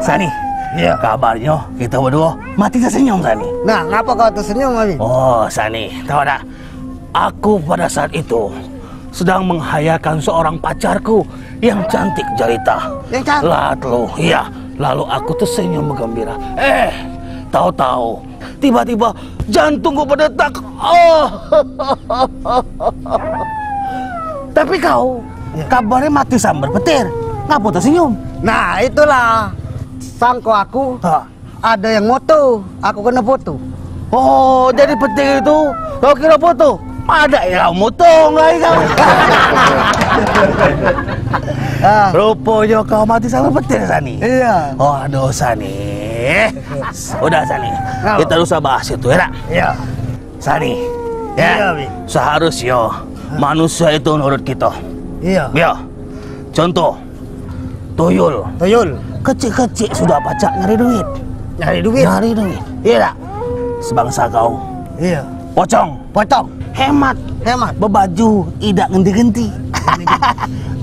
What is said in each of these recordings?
Sani, ya kabarnya kita berdua mati tersenyum Sani. Nah, kenapa kau tersenyum, Mami? Oh, Sani, tahu tak? Aku pada saat itu sedang menghayalkan seorang pacarku yang cantik jelita. Yang cantik? Lalu aku tersenyum bergembira. Tahu-tahu tiba-tiba jantungku berdetak. Oh. Tapi kau kabarnya mati sambar petir. Ngapa tersenyum? Nah, itulah. Sangko aku ada yang moto, aku kena foto. Oh, jadi petir itu kau kira foto? Ada ya kau motong lagi kau. Rupanya kau mati sama petir, Sani. Iya. Oh, aduh, Sani. Udah, Sani. Kita usah bahas itu, ya? Iya. Sani, ya. Iya, seharusnya manusia itu nurut kita. Iya. Ya. Contoh, tuyul. Tuyul. Kecil-kecil sudah pacak nyari duit. Nyari duit? Nyari duit. Iya tak? Sebangsa kau. Iya. Pocong. Pocong. Hemat. Hemat. Bebaju, tidak genti-genti.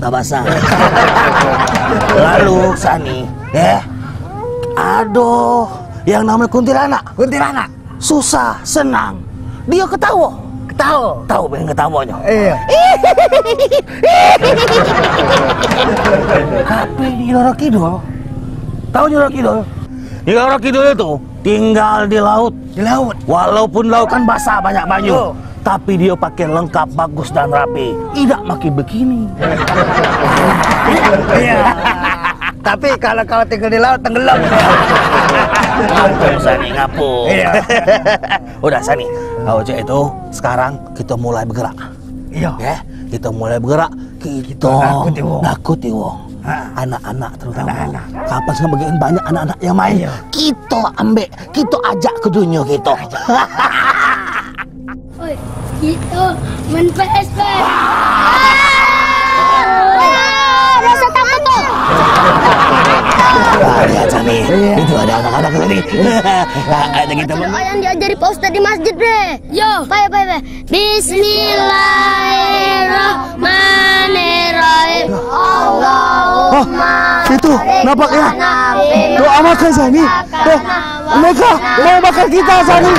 Gak basah. Lalu, Sani, aduh, yang namanya kuntilanak. Kuntilanak. Susah, senang. Dia ketawa. Ketawa. Tahu pengen ketawanya? Iya. Tapi di Roro Kidul, tahu di Roro Kidul? Di Roro Kidul itu tinggal di laut. Di laut. Walaupun laut kan basah banyak banyu, tapi dia pakai lengkap, bagus dan rapi. Tidak pakai bikini. Iya. Tapi kalau kau tinggal di laut tenggelam. Ngapu, Sani, ngapu. Iya. Udah, Sani, kau cek itu sekarang kita mulai bergerak. Iya. Ya, kita mulai bergerak. Kita nakuti wong. Anak-anak terutama. Anak-anak. Kapan sih bagian banyak anak-anak yang main? Iya. Kita ambil, kita ajak ke dunia kita. Oi, kita main PSP. Rasa takut tuh. Lihat Sani, itu ada anak-anak tadi. Ada kita yang diajari Pak Ustadz di masjid deh. Yo, payah. Bismillahirrahmanirrahim. Allahumma. Itu nampaknya doa makan Sani. Mereka mau makan kita Sani.